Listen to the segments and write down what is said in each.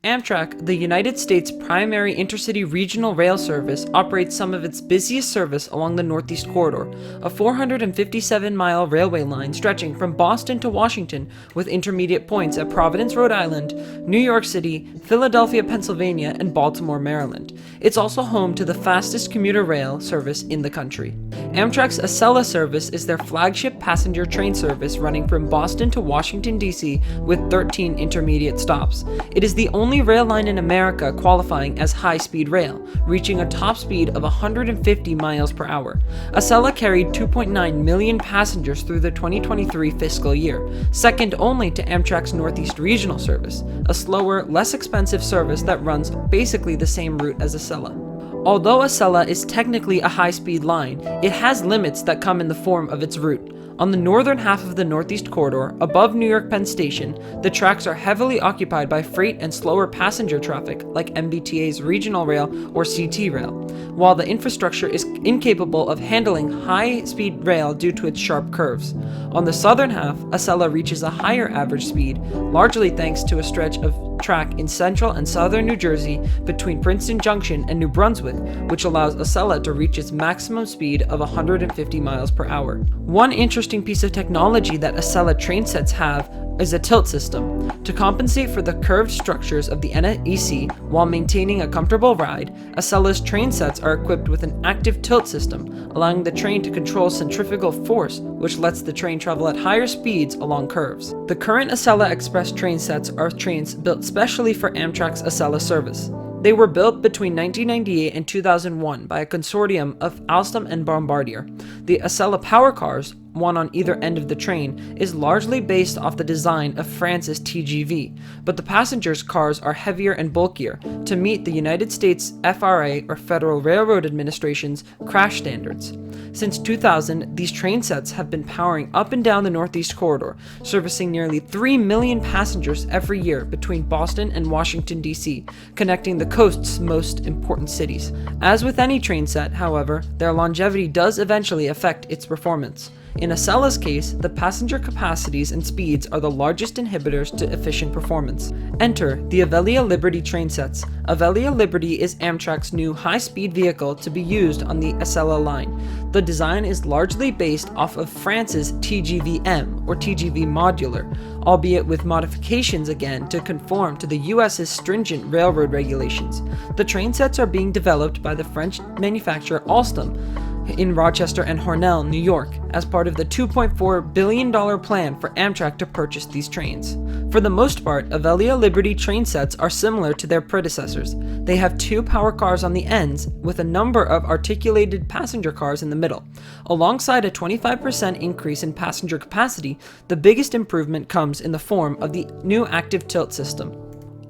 Amtrak, the United States' primary intercity regional rail service, operates some of its busiest service along the Northeast Corridor, a 457-mile railway line stretching from Boston to Washington with intermediate points at Providence, Rhode Island, New York City, Philadelphia, Pennsylvania, and Baltimore, Maryland. It's also home to the fastest commuter rail service in the country. Amtrak's Acela service is their flagship passenger train service running from Boston to Washington, D.C. with 13 intermediate stops. It is the only rail line in America qualifying as high-speed rail, reaching a top speed of 150 miles per hour. Acela carried 2.9 million passengers through the 2023 fiscal year, second only to Amtrak's Northeast Regional service, a slower, less expensive service that runs basically the same route as Acela. Although Acela is technically a high-speed line, it has limits that come in the form of its route. On the northern half of the Northeast Corridor, above New York Penn Station, the tracks are heavily occupied by freight and slower passenger traffic like MBTA's Regional Rail or CT Rail, while the infrastructure is incapable of handling high-speed rail due to its sharp curves. On the southern half, Acela reaches a higher average speed, largely thanks to a stretch of track in central and southern New Jersey between Princeton Junction and New Brunswick, which allows Acela to reach its maximum speed of 150 miles per hour. One interesting piece of technology that Acela train sets have is a tilt system. To compensate for the curved structures of the NEC while maintaining a comfortable ride, Acela's train sets are equipped with an active tilt system, allowing the train to control centrifugal force, which lets the train travel at higher speeds along curves. The current Acela Express train sets are trains built specially for Amtrak's Acela service. They were built between 1998 and 2001 by a consortium of Alstom and Bombardier. The Acela Power Cars, one on either end of the train, is largely based off the design of France's TGV, but the passengers' cars are heavier and bulkier to meet the United States FRA or Federal Railroad Administration's crash standards. Since 2000, these train sets have been powering up and down the Northeast Corridor, servicing nearly 3 million passengers every year between Boston and Washington, D.C., connecting the coast's most important cities. As with any train set, however, their longevity does eventually affect its performance. In Acela's case, the passenger capacities and speeds are the largest inhibitors to efficient performance. Enter the Avelia Liberty train sets. Avelia Liberty is Amtrak's new high-speed vehicle to be used on the Acela line. The design is largely based off of France's TGV-M or TGV Modular, albeit with modifications again to conform to the US's stringent railroad regulations. The train sets are being developed by the French manufacturer Alstom in Rochester and Hornell, New York, as part of the $2.4 billion plan for Amtrak to purchase these trains. For the most part, Avelia Liberty train sets are similar to their predecessors. They have two power cars on the ends, with a number of articulated passenger cars in the middle. Alongside a 25% increase in passenger capacity, the biggest improvement comes in the form of the new active tilt system.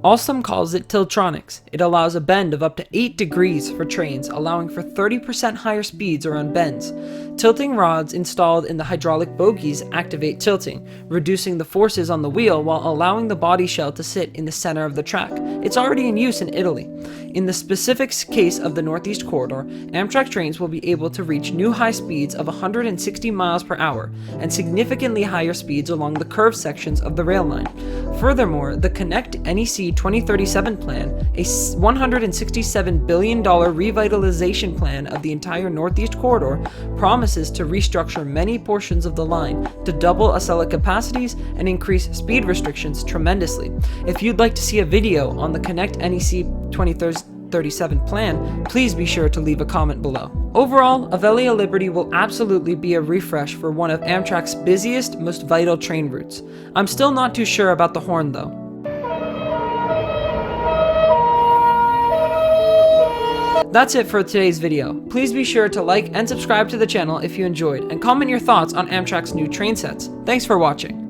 Alstom calls it Tiltronics. It allows a bend of up to 8 degrees for trains, allowing for 30% higher speeds around bends. Tilting rods installed in the hydraulic bogies activate tilting, reducing the forces on the wheel while allowing the body shell to sit in the center of the track. It's already in use in Italy. In the specific case of the Northeast Corridor, Amtrak trains will be able to reach new high speeds of 160 miles per hour and significantly higher speeds along the curved sections of the rail line. Furthermore, the Connect NEC 2037 plan, a $167 billion revitalization plan of the entire Northeast Corridor, promises to restructure many portions of the line to double Acela capacities and increase speed restrictions tremendously. If you'd like to see a video on the Connect NEC 2037 plan, please be sure to leave a comment below. Overall, Avelia Liberty will absolutely be a refresh for one of Amtrak's busiest, most vital train routes. I'm still not too sure about the horn though. That's it for today's video. Please be sure to like and subscribe to the channel if you enjoyed, and comment your thoughts on Amtrak's new train sets. Thanks for watching.